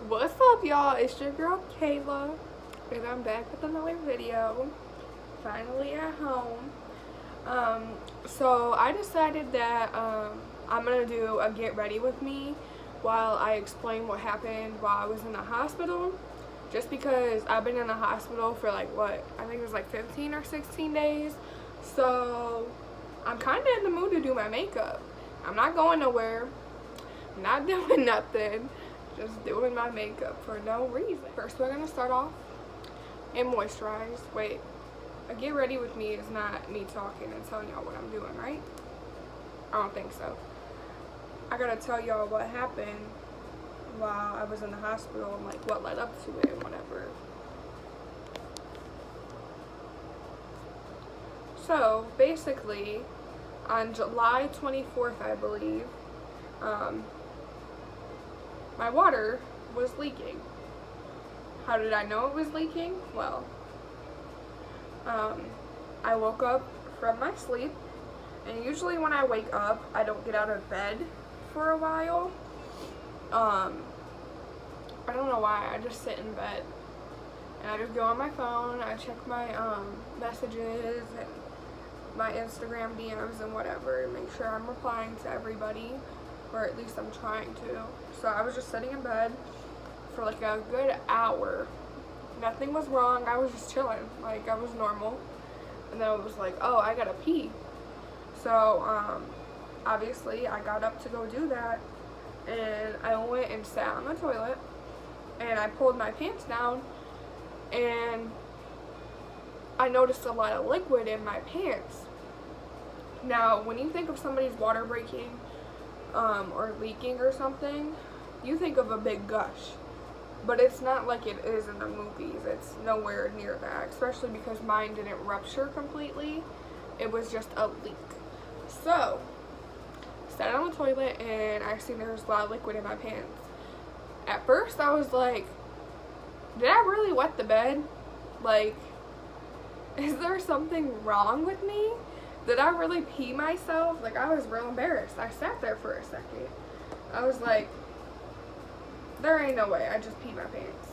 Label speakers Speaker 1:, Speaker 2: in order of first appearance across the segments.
Speaker 1: What's up, y'all? It's your girl Kayla, and I'm back with another video. Finally at home. So I decided that I'm gonna do a get ready with me while I explain what happened while I was in the hospital. Just because I've been in the hospital for like I think it was like 15 or 16 days. So I'm kind of in the mood to do my makeup. I'm not going nowhere. I'm not doing nothing. Just doing my makeup for no reason. First, we're gonna start off and moisturize. Wait, a get ready with me is not me talking and telling y'all what I'm doing, right? I don't think so. I gotta tell y'all what happened while I was in the hospital and like what led up to it and whatever. So basically, on July 24th, I believe, my water was leaking. How did I know it was leaking? Well, I woke up from my sleep, and usually when I wake up, I don't get out of bed for a while. I don't know why, I just sit in bed, and I just go on my phone, I check my, messages, and my Instagram DMs and whatever, and make sure I'm replying to everybody, or at least I'm trying to. So I was just sitting in bed for like a good hour. Nothing was wrong, I was just chilling, like I was normal. And then it was like, oh, I gotta pee. So, obviously I got up to go do that, and I went and sat on the toilet, and I pulled my pants down, and I noticed a lot of liquid in my pants. Now, when you think of somebody's water breaking, or leaking or something, you think of a big gush. But it's not like it is in the movies. It's nowhere near that, especially because mine didn't rupture completely. It was just a leak. So, sat on the toilet and I seen there was a lot of liquid in my pants. At first I was like, did I really wet the bed? Like, is there something wrong with me? Did I really pee myself? Like, I was real embarrassed. I sat there for a second. I was like, there ain't no way I just peed my pants.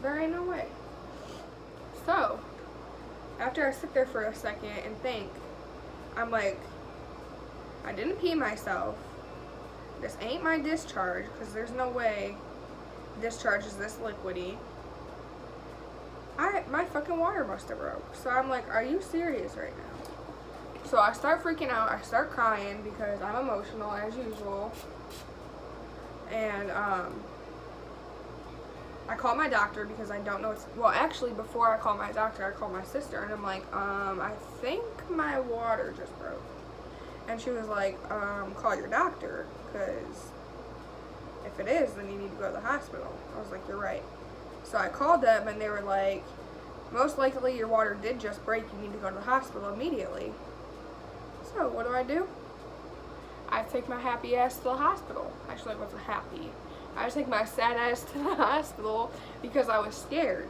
Speaker 1: There ain't no way. So, after I sit there for a second and think, I'm like, I didn't pee myself. This ain't my discharge, because there's no way discharge is this liquidy. My fucking water must have broke. So I'm like, are you serious right now? So I start freaking out. I start crying because I'm emotional as usual. And I call my doctor because I don't know well, actually, before I call my doctor, I call my sister, and I'm like, I think my water just broke. And she was like, call your doctor, because if it is, then you need to go to the hospital. I was like, you're right. So I called them, and they were like, most likely your water did just break. You need to go to the hospital immediately. So what do? I take my happy ass to the hospital. Actually, I wasn't happy. I take my sad ass to the hospital because I was scared.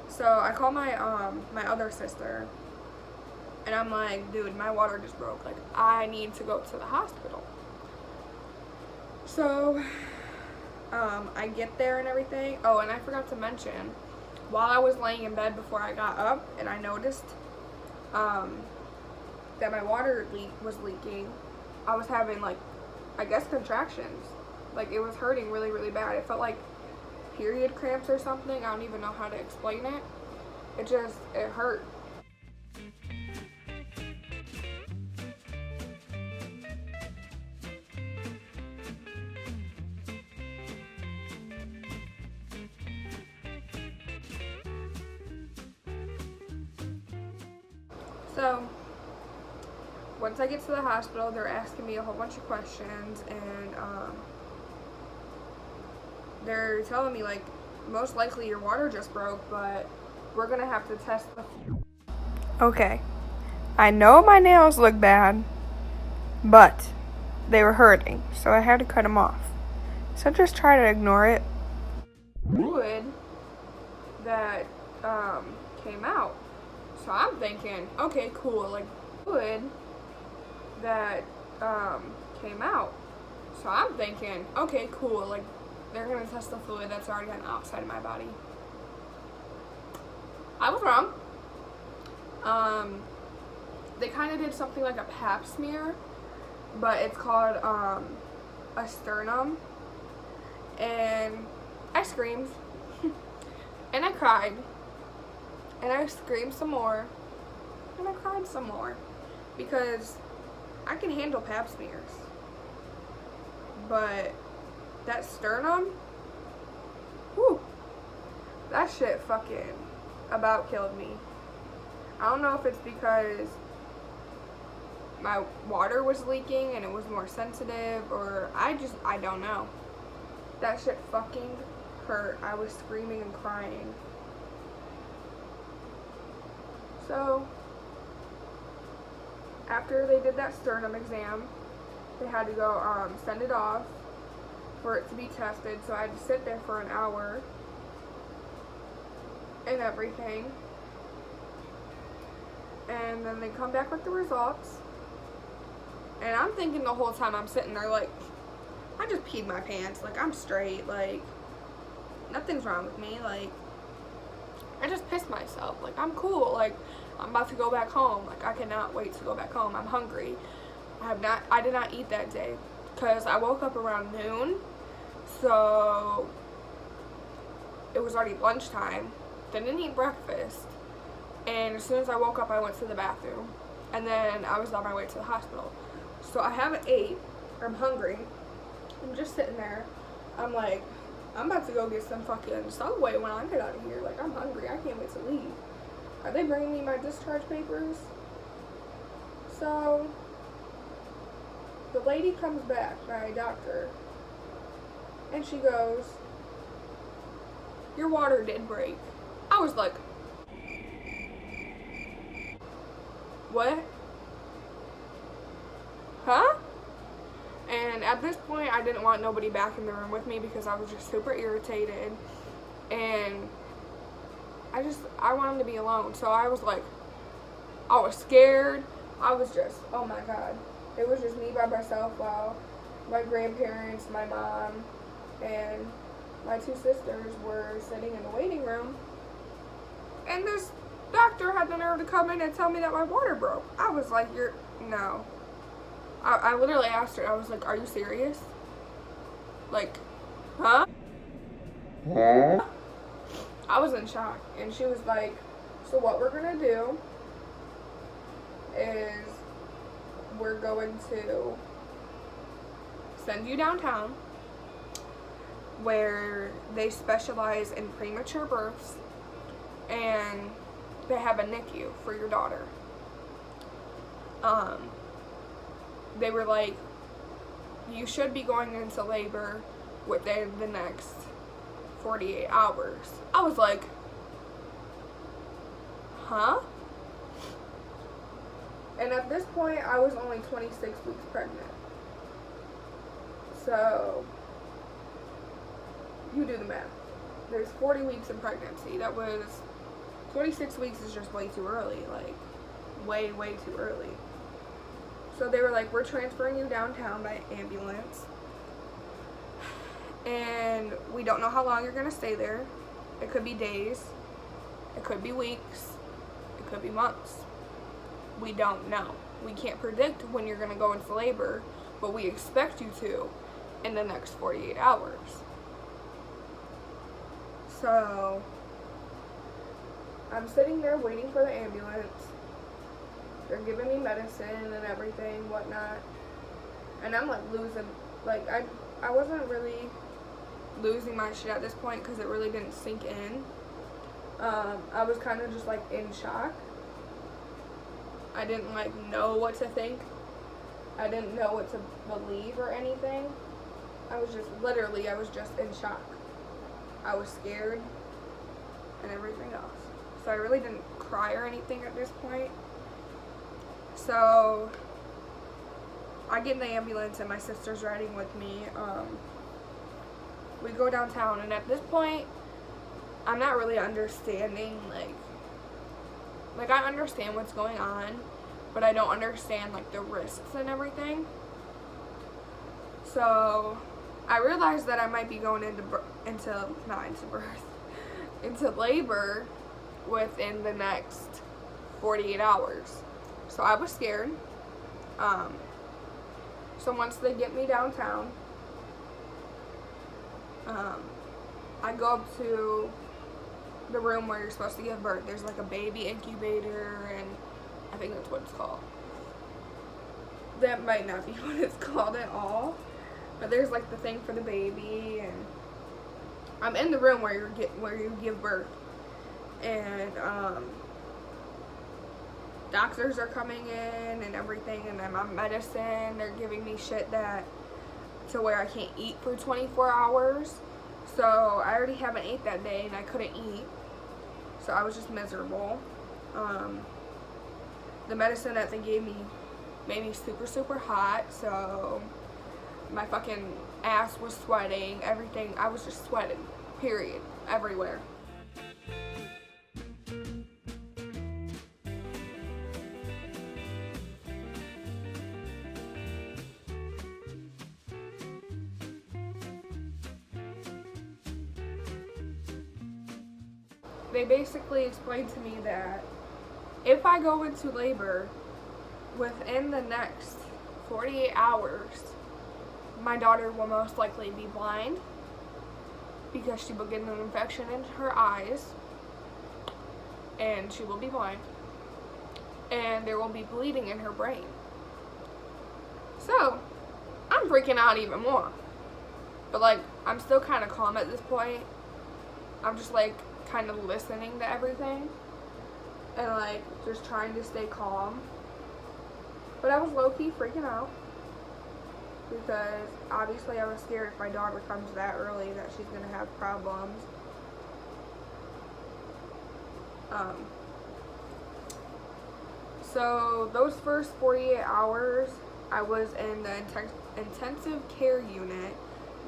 Speaker 1: So I call my my other sister, and I'm like, dude, my water just broke. Like, I need to go to the hospital. So I get there and everything. Oh, and I forgot to mention, while I was laying in bed before I got up, and I noticed that my water was leaking, I was having, like, I guess contractions. Like, it was hurting really, really bad. It felt like period cramps or something. I don't even know how to explain it. It hurt. So, once I get to the hospital, they're asking me a whole bunch of questions, and they're telling me, like, most likely your water just broke, but we're gonna have to test the... Okay, I know my nails look bad, but they were hurting, so I had to cut them off. So just try to ignore it. Fluid that came out. So I'm thinking, okay, cool, like, fluid that came out. So I'm thinking, okay, cool, like, they're gonna test the fluid that's already on the outside of my body. I was wrong. They kind of did something like a pap smear, but it's called a sternum, and I screamed, and I cried, and I screamed some more, and I cried some more, because I can handle pap smears, but that sternum, whew, that shit fucking about killed me. I don't know if it's because my water was leaking and it was more sensitive, or I don't know. That shit fucking hurt. I was screaming and crying. So, after they did that sternum exam, they had to go send it off for it to be tested. So I had to sit there for an hour and everything. And then they come back with the results. And I'm thinking the whole time I'm sitting there, like, I just peed my pants. Like, I'm straight. Like, nothing's wrong with me. Like, I just pissed myself. Like, I'm cool. Like, I'm about to go back home. Like, I cannot wait to go back home. I'm hungry. I did not eat that day because I woke up around noon. So, it was already lunchtime. Didn't eat breakfast. And as soon as I woke up, I went to the bathroom. And then I was on my way to the hospital. So I haven't ate. I'm hungry. I'm just sitting there. I'm like, I'm about to go get some fucking Subway when I get out of here. Like, I'm hungry. I can't wait to leave. Are they bringing me my discharge papers? So, the lady comes back, my doctor, and she goes, your water did break. I was like, what? Huh? And at this point, I didn't want nobody back in the room with me because I was just super irritated. And I wanted to be alone. So I was like, I was scared. I was just, oh my God. It was just me by myself while my grandparents, my mom, and my two sisters were sitting in the waiting room. And this doctor had the nerve to come in and tell me that my water broke. I was like, no. I literally asked her, I was like, are you serious? Like, huh? I was in shock. And she was like, so what we're going to do is we're going to send you downtown where they specialize in premature births and they have a NICU for your daughter. They were like, you should be going into labor within the next 48 hours. I was like, huh? And at this point, I was only 26 weeks pregnant. So, you do the math. There's 40 weeks in pregnancy. That was, 26 weeks is just way too early. Like, way, way too early. So they were like, we're transferring you downtown by ambulance. And we don't know how long you're going to stay there. It could be days. It could be weeks. It could be months. We don't know. We can't predict when you're going to go into labor, but we expect you to in the next 48 hours. So, I'm sitting there waiting for the ambulance. They're giving me medicine and everything, whatnot. And I'm like losing, like, I wasn't really losing my shit at this point because it really didn't sink in. I was kind of just like in shock. I didn't like know what to think. I didn't know what to believe or anything. I was just in shock. I was scared and everything else. So I really didn't cry or anything at this point. So I get in the ambulance and my sister's riding with me. We go downtown, and at this point, I'm not really understanding, like I understand what's going on, but I don't understand, like, the risks and everything. So, I realized that I might be going into labor within the next 48 hours. So I was scared. So once they get me downtown, I go up to the room where you're supposed to give birth. There's like a baby incubator, and I think that's what it's called. That might not be what it's called at all, but there's like the thing for the baby, and I'm in the room where you give birth, and doctors are coming in and everything, and I'm on medicine. They're giving me shit to where I can't eat for 24 hours. So I already haven't ate that day, and I couldn't eat. So I was just miserable. The medicine that they gave me made me super, super hot. So my fucking ass was sweating. Everything. I was just sweating. Period. Everywhere. They basically explained to me that if I go into labor within the next 48 hours, my daughter will most likely be blind because she will get an infection in her eyes, and she will be blind, and there will be bleeding in her brain. So I'm freaking out even more, but like I'm still kind of calm at this point. I'm just like kind of listening to everything and like just trying to stay calm, but I was low-key freaking out because obviously I was scared if my daughter comes that early that she's gonna have problems. So those first 48 hours I was in the intensive care unit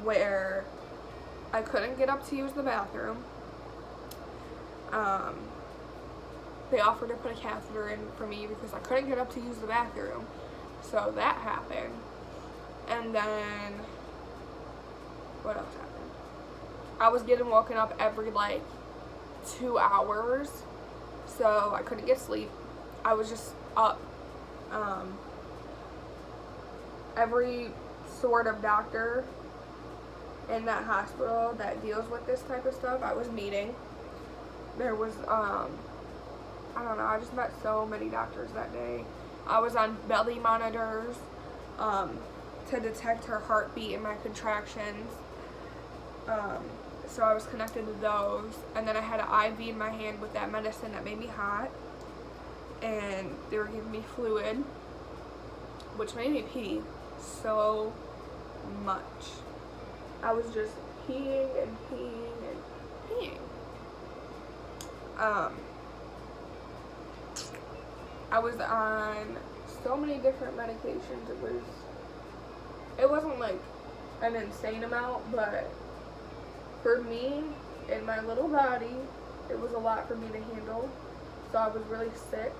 Speaker 1: where I couldn't get up to use the bathroom. They offered to put a catheter in for me because I couldn't get up to use the bathroom. So that happened. And then, what else happened? I was getting woken up every like 2 hours. So I couldn't get sleep. I was just up. Every sort of doctor in that hospital that deals with this type of stuff, I was meeting. There was, I don't know, I just met so many doctors that day. I was on belly monitors to detect her heartbeat and my contractions. So I was connected to those. And then I had an IV in my hand with that medicine that made me hot. And they were giving me fluid, which made me pee so much. I was just peeing and peeing and peeing. I was on so many different medications. It wasn't like an insane amount, but for me, in my little body, it was a lot for me to handle. So I was really sick.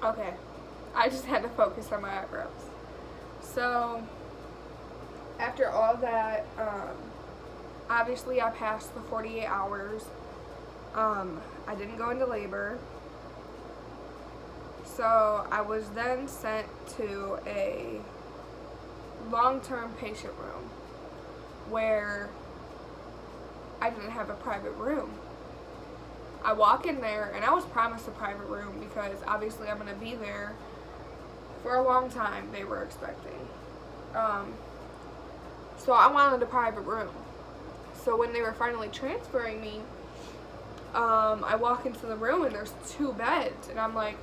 Speaker 1: Okay, I just had to focus on my eyebrows. So, after all that, obviously I passed the 48 hours. I didn't go into labor. So, I was then sent to a long-term patient room where I didn't have a private room. I walk in there, and I was promised a private room because obviously I'm going to be there for a long time, they were expecting. So I wanted a private room. So when they were finally transferring me, I walk into the room and there's 2 beds, and I'm like,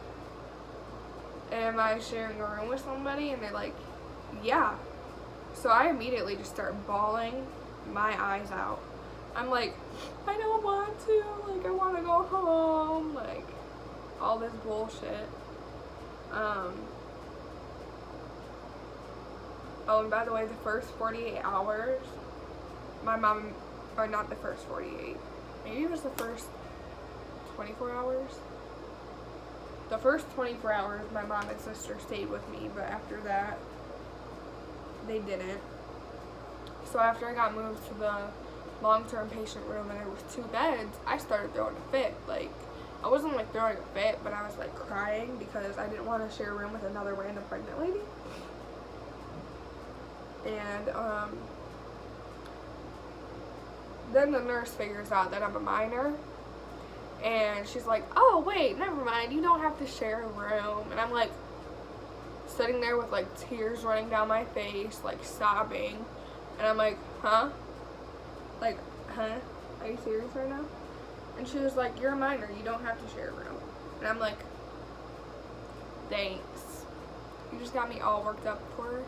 Speaker 1: am I sharing a room with somebody? And they're like, yeah. So I immediately just start bawling my eyes out. I'm like, I don't want to, like, I want to go home, like, all this bullshit. Oh, and by the way, the first 48 hours, my mom, or not the first 48, maybe it was the first 24 hours. The first 24 hours, my mom and sister stayed with me, but after that, they didn't. So after I got moved to the long-term patient room and there was 2 beds, I started throwing a fit. Like, I wasn't like throwing a fit, but I was like crying because I didn't want to share a room with another random pregnant lady. And then the nurse figures out that I'm a minor, and she's like, oh wait, never mind, you don't have to share a room. And I'm like sitting there with like tears running down my face, like sobbing, and I'm like, huh? Like, huh? Are you serious right now? And she was like, you're a minor, you don't have to share a room. And I'm like, thanks. You just got me all worked up for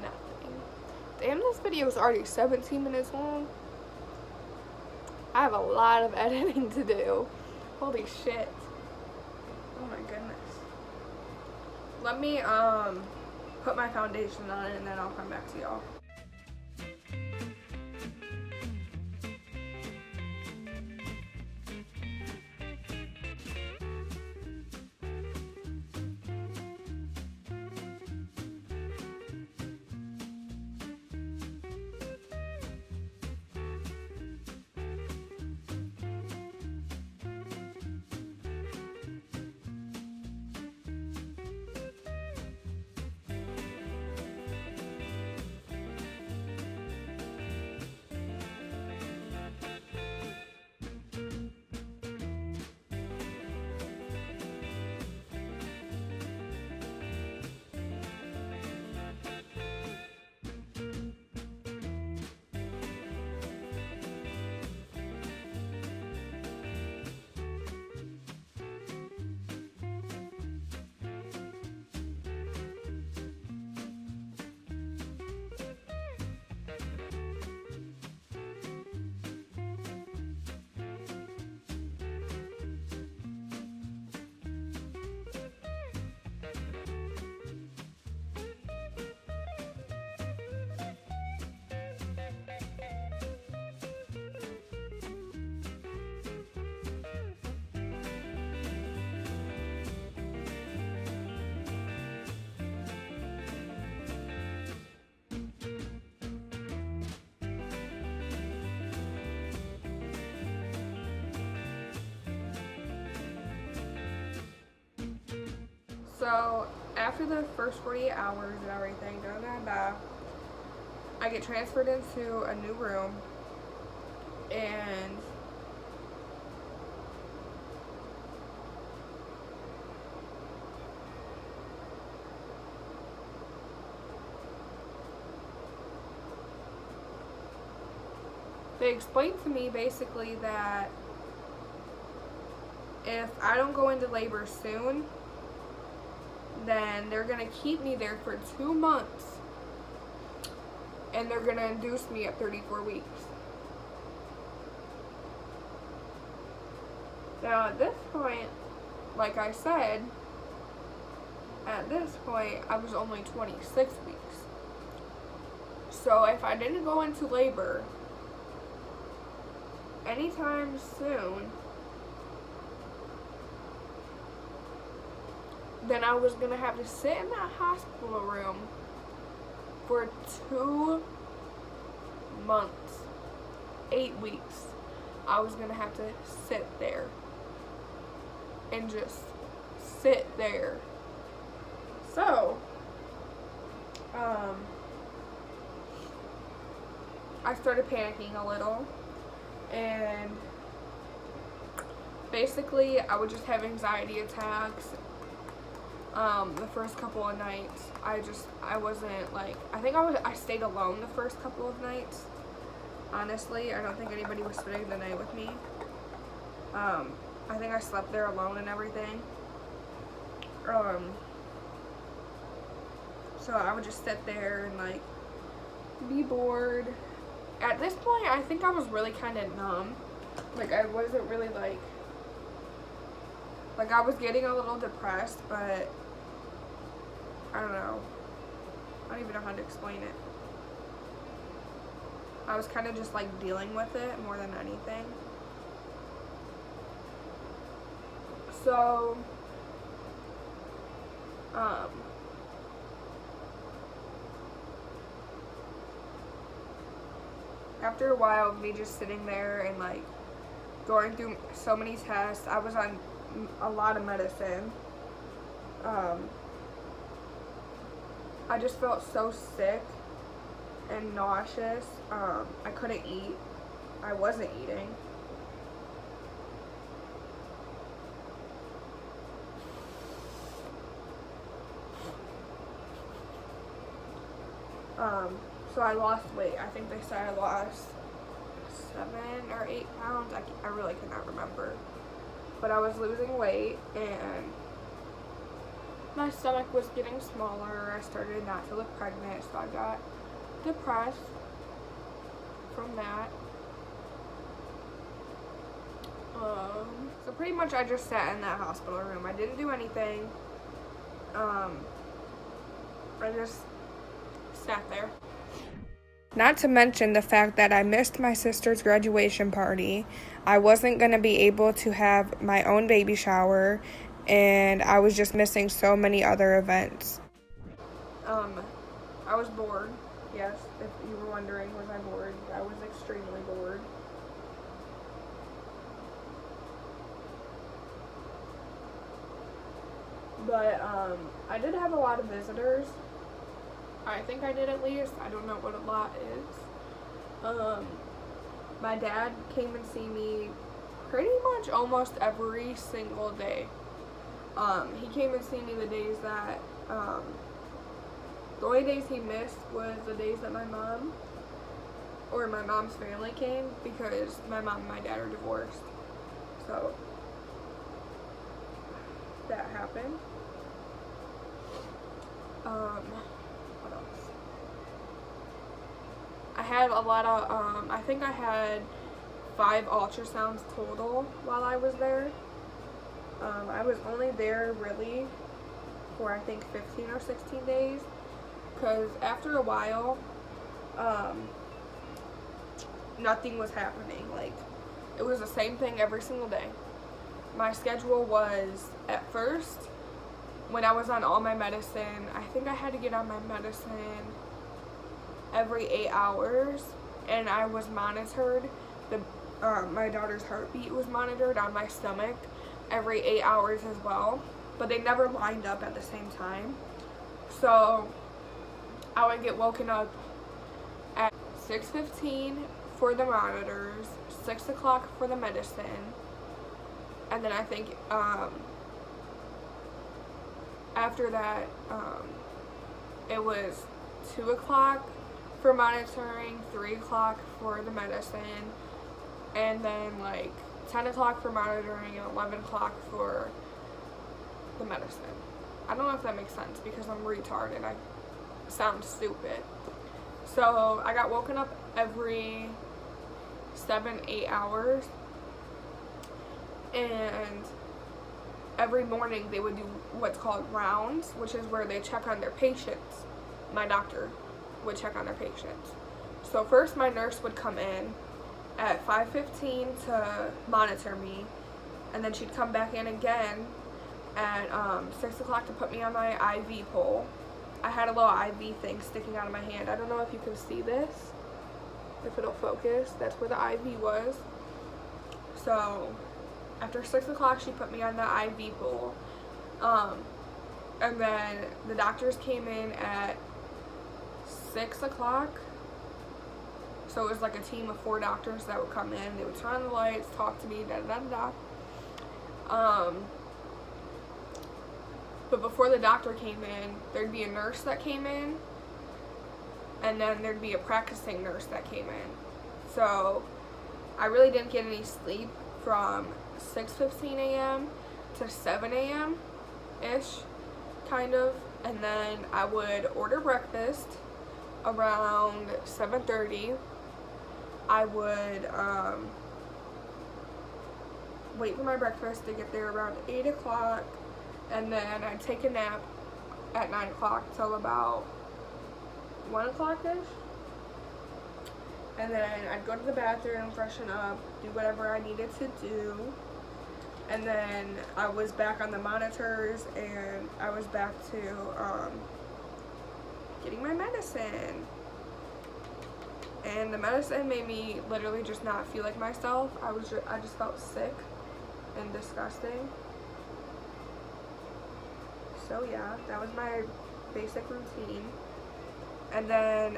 Speaker 1: nothing. Damn, this video is already 17 minutes long. I have a lot of editing to do. Holy shit. Oh my goodness. Let me put my foundation on it and then I'll come back to y'all. So after the first 48 hours and everything, I get transferred into a new room, and they explained to me basically that if I don't go into labor soon, then they're gonna keep me there for 2 months and they're gonna induce me at 34 weeks. Now at this point, like I said, at this point I was only 26 weeks. So if I didn't go into labor anytime soon, then I was gonna have to sit in that hospital room for 2 months, 8 weeks. I was gonna have to sit there and just sit there. So, I started panicking a little, and basically I would just have anxiety attacks. The first couple of nights, I wasn't like, I stayed alone the first couple of nights. Honestly, I don't think anybody was spending the night with me. I think I slept there alone and everything. So I would just sit there and like be bored. At this point, I think I was really kind of numb. Like, I wasn't really like I was getting a little depressed, but I don't know. I don't even know how to explain it. I was kind of just like dealing with it more than anything. So, after a while of me just sitting there and like going through so many tests, I was on a lot of medicine. I just felt so sick and nauseous. I couldn't eat. I wasn't eating. So I lost weight. I think they said I lost 7 or 8 pounds. I really cannot remember. But I was losing weight and my stomach was getting smaller. I started not to look pregnant, so I got depressed from that. So pretty much I just sat in that hospital room. I didn't do anything. I just sat there. Not to mention the fact that I missed my sister's graduation party. I wasn't going to be able to have my own baby shower, and I was just missing so many other events. I was bored. Yes, if you were wondering, was I bored? I was extremely bored. But I did have a lot of visitors. I think I did at least. I don't know what a lot is. My dad came and see me pretty much almost every single day. He came and see me the days that, the only days he missed was the days that my mom or my mom's family came, because my mom and my dad are divorced. So that happened. What else? I had a lot of, I think I had 5 ultrasounds total while I was there. I was only there really for I think 15 or 16 days, because after a while, nothing was happening. Like, it was the same thing every single day. My schedule was, at first, when I was on all my medicine, I think I had to get on my medicine every 8 hours, and I was monitored. My daughter's heartbeat was monitored on my stomach every 8 hours as well, but they never lined up at the same time. So I would get woken up at 6:15 for the monitors, 6 o'clock for the medicine, and then I think after that it was 2 o'clock for monitoring, 3 o'clock for the medicine, and then like 10 o'clock for monitoring and 11 o'clock for the medicine. I don't know if that makes sense because I'm retarded and I sound stupid. So I got woken up every 7-8 hours, and every morning they would do what's called rounds, which is where they check on their patients. My doctor would check on their patients. So first my nurse would come in at 5:15 to monitor me, and then she'd come back in again at 6 o'clock to put me on my IV pole. I had a little IV thing sticking out of my hand. I don't know if you can see this, if it'll focus. That's where the IV was. So after 6 o'clock she put me on the IV pole, and then the doctors came in at 6 o'clock. So it was like a team of 4 doctors that would come in. They would turn on the lights, talk to me, but before the doctor came in, there'd be a nurse that came in, and then there'd be a practicing nurse that came in. So I really didn't get any sleep from 6:15 a.m. to 7 a.m. ish, kind of. And then I would order breakfast, around 7:30. I would wait for my breakfast to get there around 8 o'clock, and then I'd take a nap at 9 o'clock till about 1 o'clock-ish. And then I'd go to the bathroom, freshen up, do whatever I needed to do. And then I was back on the monitors, and I was back to getting my medicine. And the medicine made me literally just not feel like myself. I just felt sick and disgusting. So yeah, that was my basic routine. And then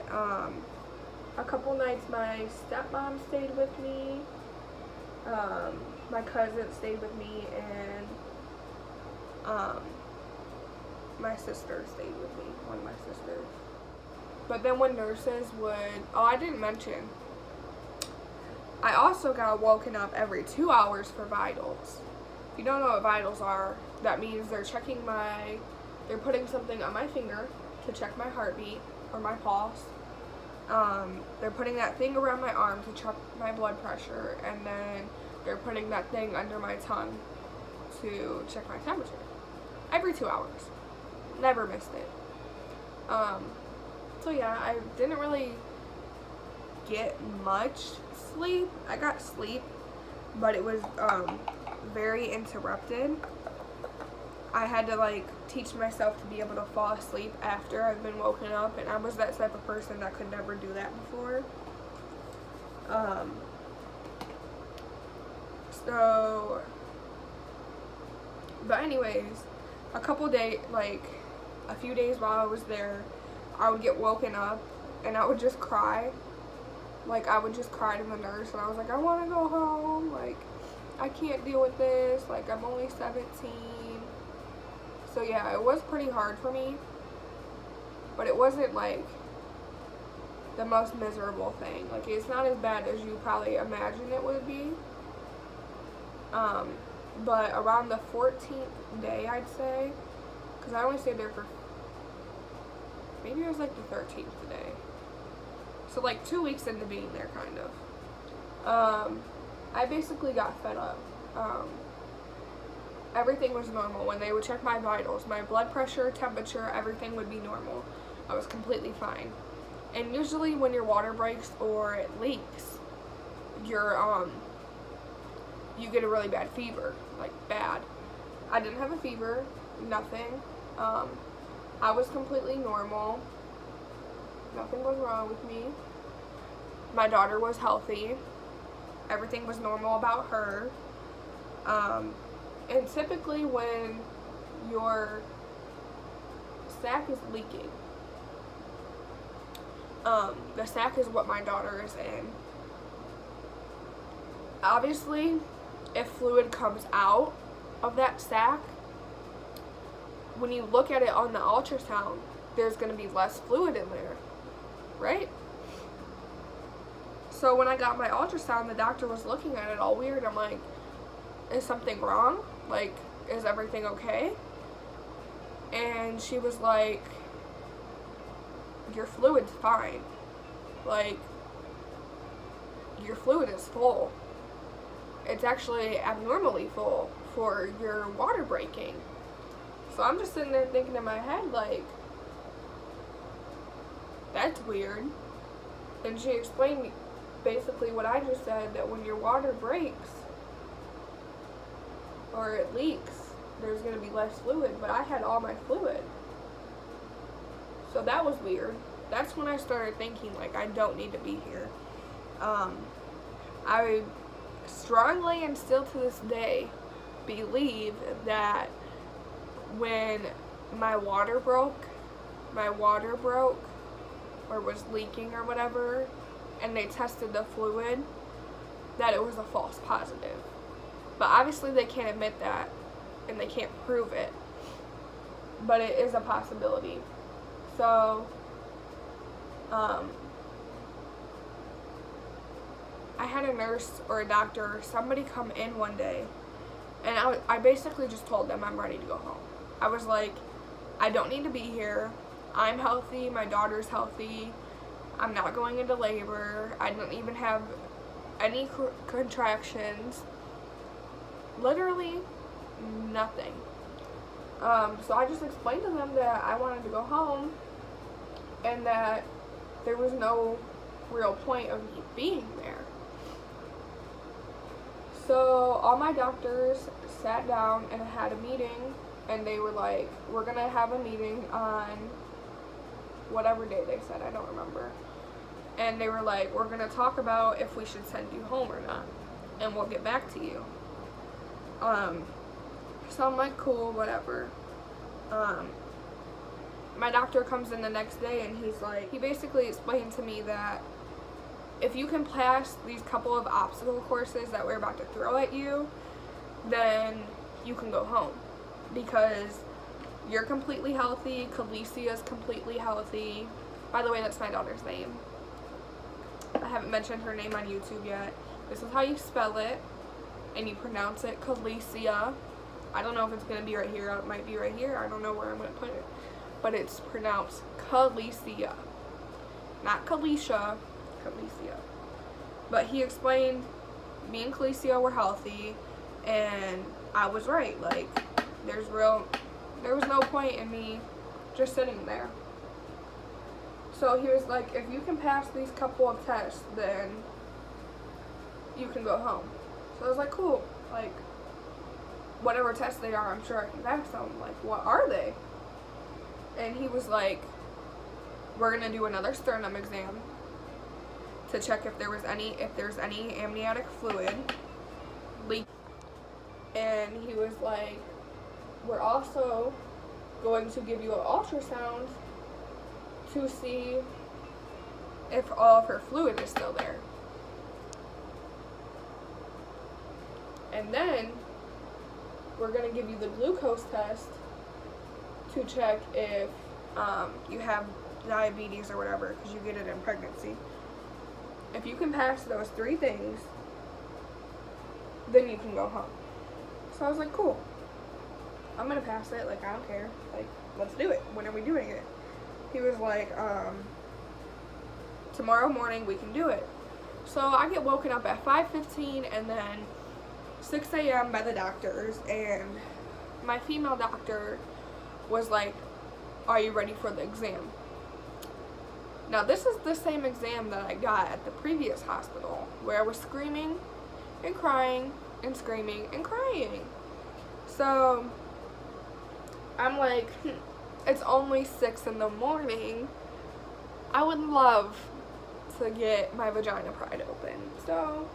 Speaker 1: a couple nights my stepmom stayed with me. My cousin stayed with me, and my sister stayed with me, one of my sisters. But then when nurses would, I didn't mention, I also got woken up every 2 hours for vitals. If you don't know what vitals are, that means they're putting something on my finger to check my heartbeat or my pulse. They're putting that thing around my arm to check my blood pressure, and then they're putting that thing under my tongue to check my temperature. Every 2 hours. Never missed it. So yeah, I didn't really get much sleep. I got sleep, but it was very interrupted. I had to teach myself to be able to fall asleep after I've been woken up, and I was that type of person that could never do that before. But anyways, a few days while I was there, I would get woken up and I would just cry. I would just cry to the nurse, and I was like, I want to go home. I can't deal with this. I'm only 17. So yeah, it was pretty hard for me, but it wasn't the most miserable thing. It's not as bad as you probably imagine it would be. But around the 14th day, I'd say, because I only stayed there for, maybe it was the 13th day. So 2 weeks into being there, kind of. I basically got fed up. Everything was normal. When they would check my vitals, my blood pressure, temperature, everything would be normal. I was completely fine. And usually when your water breaks or it leaks, you get a really bad fever, bad. I didn't have a fever, nothing. I was completely normal. Nothing was wrong with me. My daughter was healthy. Everything was normal about her. And typically when your sac is leaking, the sac is what my daughter is in. Obviously, if fluid comes out of that sac, when you look at it on the ultrasound, there's going to be less fluid in there, right? So when I got my ultrasound, the doctor was looking at it all weird. I'm like, is something wrong? Is everything okay? And she was like, your fluid's fine. Your fluid is full. It's actually abnormally full for your water breaking. So I'm just sitting there thinking in my head, that's weird. And she explained basically what I just said, that when your water breaks or it leaks, there's going to be less fluid, but I had all my fluid. So that was weird. That's when I started thinking, I don't need to be here. I strongly, and still to this day, believe that when my water broke, or was leaking or whatever, and they tested the fluid, that it was a false positive. But obviously they can't admit that, and they can't prove it, but it is a possibility. So, I had a nurse or a doctor or somebody come in one day, and I basically just told them I'm ready to go home. I was like, I don't need to be here. I'm healthy. My daughter's healthy. I'm not going into labor. I don't even have any contractions. Literally nothing. So I just explained to them that I wanted to go home and that there was no real point of me being there. So all my doctors sat down and had a meeting, and they were like, we're going to have a meeting on whatever day they said, I don't remember. And they were like, we're going to talk about if we should send you home or not, and we'll get back to you. So I'm like, cool, whatever. My doctor comes in the next day, and he basically explained to me that if you can pass these couple of obstacle courses that we're about to throw at you, then you can go home, because you're completely healthy. Kalicia's completely healthy. By the way, that's my daughter's name. I haven't mentioned her name on YouTube yet. This is how you spell it, and you pronounce it Kalicia. I don't know if it's going to be right here. It might be right here. I don't know where I'm going to put it. But it's pronounced Kalicia. Not Kalisha, Kalicia. But he explained me and Kalicia were healthy, and I was right. Like, there was no point in me just sitting there. So he was like, if you can pass these couple of tests, then you can go home. So I was like, cool. Like, whatever tests they are, I'm sure I can pass them. Like, what are they? And he was like, we're going to do another sternum exam to check if there's any amniotic fluid leak. And he was like, we're also going to give you an ultrasound to see if all of her fluid is still there. And then we're going to give you the glucose test to check if you have diabetes or whatever, because you get it in pregnancy. If you can pass those 3 things, then you can go home. So I was like, cool. I'm going to pass it. Like, I don't care. Like, let's do it. When are we doing it? He was like, tomorrow morning we can do it. So I get woken up at 5:15 and then 6 a.m. by the doctors, and my female doctor was like, are you ready for the exam? Now, this is the same exam that I got at the previous hospital, where I was screaming and crying and screaming and crying. So I'm like, it's only 6 in the morning. I would love to get my vagina pried open. So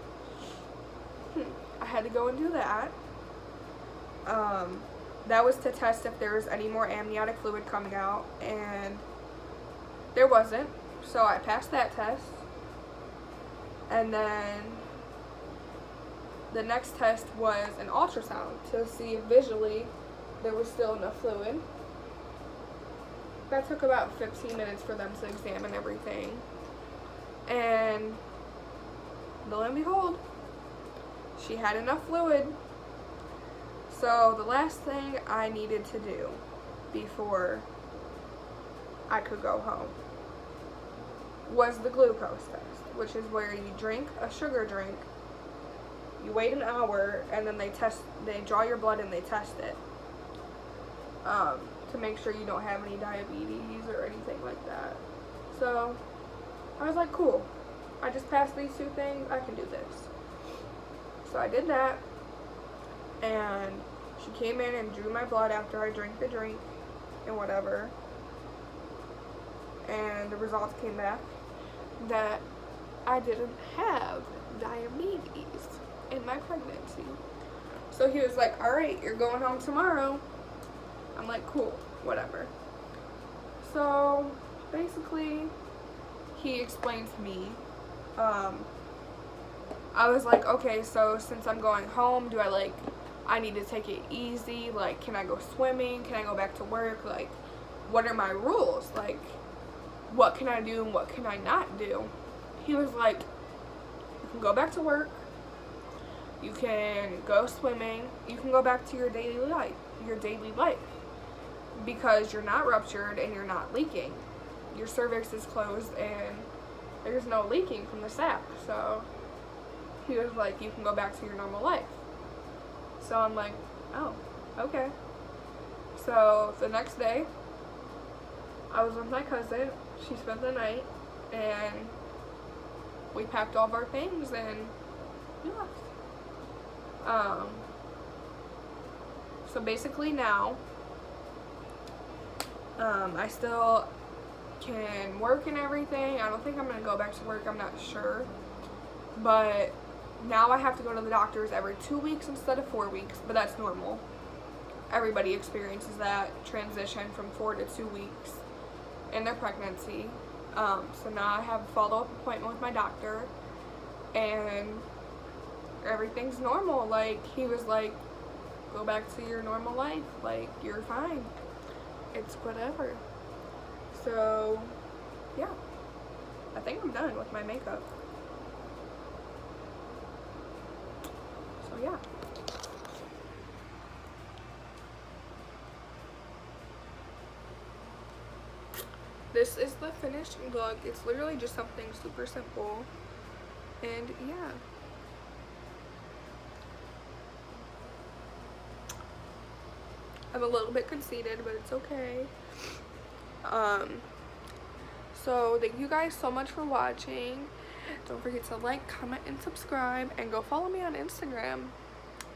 Speaker 1: I had to go and do that. That was to test if there was any more amniotic fluid coming out, and there wasn't. So I passed that test. And then the next test was an ultrasound to see if visually there was still enough fluid. That took about 15 minutes for them to examine everything. And lo and behold, she had enough fluid. So the last thing I needed to do before I could go home was the glucose test, which is where you drink a sugar drink, you wait an hour, and then they draw your blood and they test it to make sure you don't have any diabetes or anything like that. So I was like, cool, I just passed these 2 things, I can do this. So I did that, and she came in and drew my blood after I drank the drink and whatever, and the results came back that I didn't have diabetes in my pregnancy. So he was like, alright, you're going home tomorrow. I'm like, cool, whatever. So basically he explained to me, I was like, okay, so since I'm going home, I need to take it easy? Like, can I go swimming? Can I go back to work? Like, what are my rules? Like, what can I do and what can I not do? He was like, you can go back to work, you can go swimming, you can go back to your daily life, because you're not ruptured and you're not leaking. Your cervix is closed and there's no leaking from the sap. So he was like, you can go back to your normal life. So I'm like, oh, okay. So the next day, I was with my cousin. She spent the night, and we packed all of our things and we left. So basically now, I still can work and everything. I don't think I'm going to go back to work. I'm not sure. But now I have to go to the doctors every 2 weeks instead of 4 weeks. But that's normal. Everybody experiences that transition from 4 to 2 weeks in their pregnancy. So now I have a follow-up appointment with my doctor. And everything's normal. Like, he was like, go back to your normal life. Like, you're fine. It's whatever. So, yeah. I think I'm done with my makeup. So, yeah. This is the finished look. It's literally just something super simple. And, yeah. I'm a little bit conceited, but it's okay. So thank you guys so much for watching. Don't forget to like, comment, and subscribe, and go follow me on Instagram.